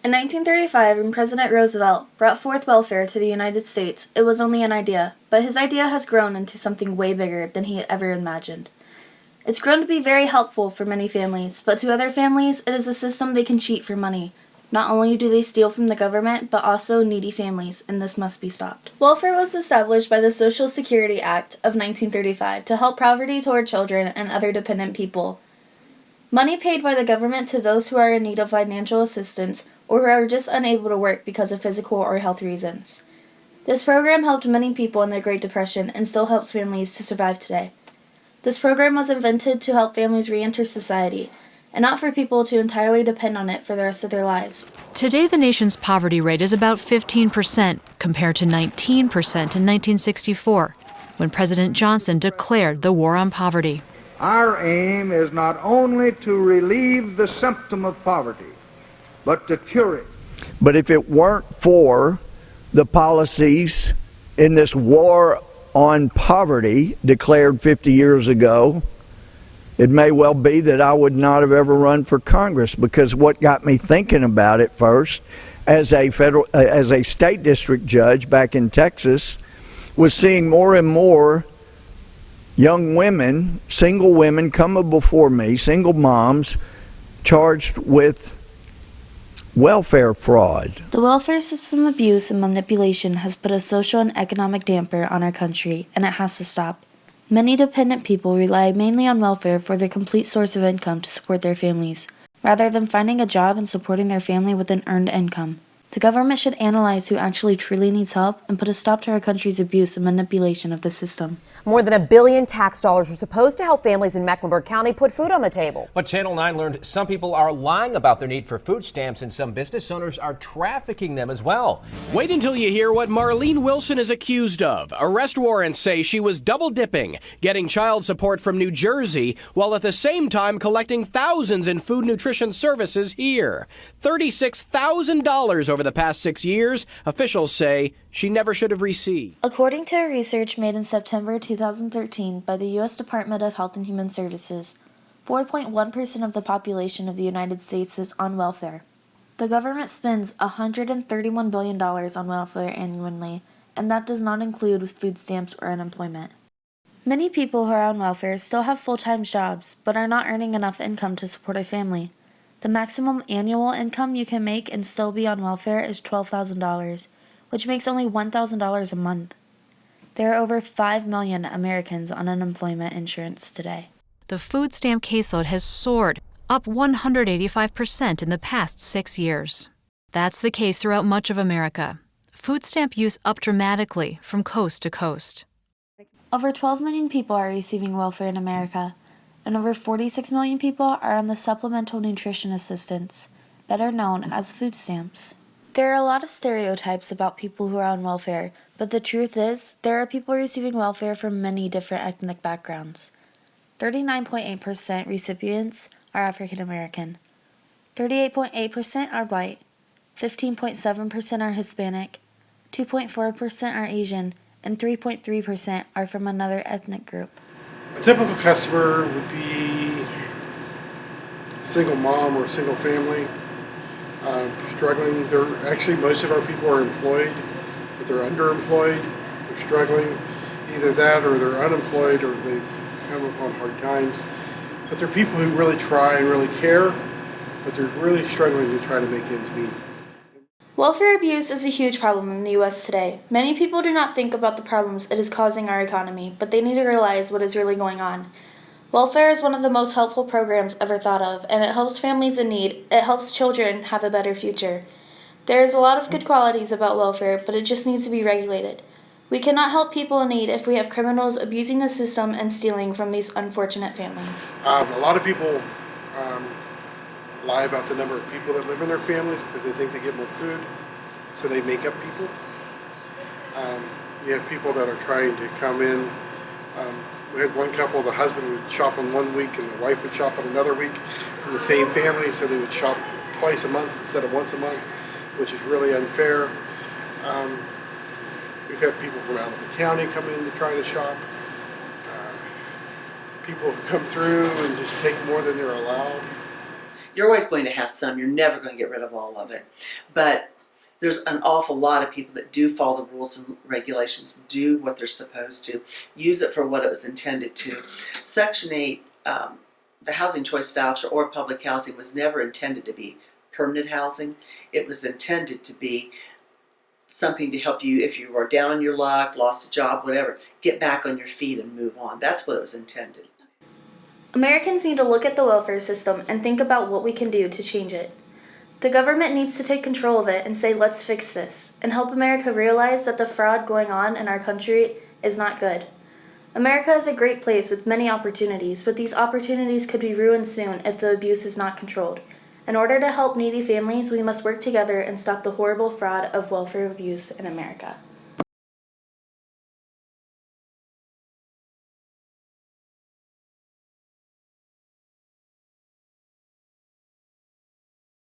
In 1935, when President Roosevelt brought forth welfare to the United States, it was only an idea, but his idea has grown into something way bigger than he had ever imagined. It's grown to be very helpful for many families, but to other families, it is a system they can cheat for money. Not only do they steal from the government, but also needy families, and this must be stopped. Welfare was established by the Social Security Act of 1935 to help poverty-torn children and other dependent people. Money paid by the government to those who are in need of financial assistance or who are just unable to work because of physical or health reasons. This program helped many people in the Great Depression and still helps families to survive today. This program was invented to help families re-enter society, and not for people to entirely depend on it for the rest of their lives. Today, the nation's poverty rate is about 15%, compared to 19% in 1964, when President Johnson declared the war on poverty. Our aim is not only to relieve the symptom of poverty, but to cure it. But if it weren't for the policies in this war on poverty declared 50 years ago, it may well be that I would not have ever run for Congress, because what got me thinking about it first, as a state district judge back in Texas, was seeing more and more young women, single women coming before me, single moms, charged with welfare fraud. The welfare system abuse and manipulation has put a social and economic damper on our country, and it has to stop. Many dependent people rely mainly on welfare for their complete source of income to support their families, rather than finding a job and supporting their family with an earned income. The government should analyze who actually truly needs help and put a stop to our country's abuse and manipulation of the system. More than $1 billion tax dollars were supposed to help families in Mecklenburg County put food on the table. But Channel 9 learned some people are lying about their need for food stamps, and some business owners are trafficking them as well. Wait until you hear what Marlene Wilson is accused of. Arrest warrants say she was double dipping, getting child support from New Jersey, while at the same time collecting thousands in food nutrition services here. $36,000 over the past 6 years, officials say she never should have received. According to research made in September 2013 by the U.S. Department of Health and Human Services, 4.1% of the population of the United States is on welfare. The government spends $131 billion on welfare annually, and that does not include food stamps or unemployment. Many people who are on welfare still have full-time jobs, but are not earning enough income to support a family. The maximum annual income you can make and still be on welfare is $12,000, which makes only $1,000 a month. There are over 5 million Americans on unemployment insurance today. The food stamp caseload has soared, up 185% in the past 6 years. That's the case throughout much of America. Food stamp use up dramatically from coast to coast. Over 12 million people are receiving welfare in America, and over 46 million people are on the Supplemental Nutrition Assistance, better known as food stamps. There are a lot of stereotypes about people who are on welfare, but the truth is, there are people receiving welfare from many different ethnic backgrounds. 39.8% recipients are African American, 38.8% are white, 15.7% are Hispanic, 2.4% are Asian, and 3.3% are from another ethnic group. A typical customer would be a single mom or a single family struggling. Actually, most of our people are employed, but they're underemployed. They're struggling. Either that or they're unemployed or they've come upon hard times. But they're people who really try and really care, but they're really struggling to try to make ends meet. Welfare abuse is a huge problem in the U.S. today. Many people do not think about the problems it is causing our economy, but they need to realize what is really going on. Welfare is one of the most helpful programs ever thought of, and it helps families in need. It helps children have a better future. There is a lot of good qualities about welfare, but it just needs to be regulated. We cannot help people in need if we have criminals abusing the system and stealing from these unfortunate families. A lot of people lie about the number of people that live in their families because they think they get more food, so they make up people. You have people that are trying to come in. We had one couple, the husband would shop on one week and the wife would shop on another week from the same family, so they would shop twice a month instead of once a month, which is really unfair. We've had people from out of the county come in to try to shop. People who come through and just take more than they're allowed. You're always going to have some. You're never going to get rid of all of it. But there's an awful lot of people that do follow the rules and regulations, do what they're supposed to, use it for what it was intended to. Section 8, the housing choice voucher or public housing was never intended to be permanent housing. It was intended to be something to help you if you were down on your luck, lost a job, whatever, get back on your feet and move on. That's what it was intended. Americans need to look at the welfare system and think about what we can do to change it. The government needs to take control of it and say, let's fix this, and help America realize that the fraud going on in our country is not good. America is a great place with many opportunities, but these opportunities could be ruined soon if the abuse is not controlled. In order to help needy families, we must work together and stop the horrible fraud of welfare abuse in America.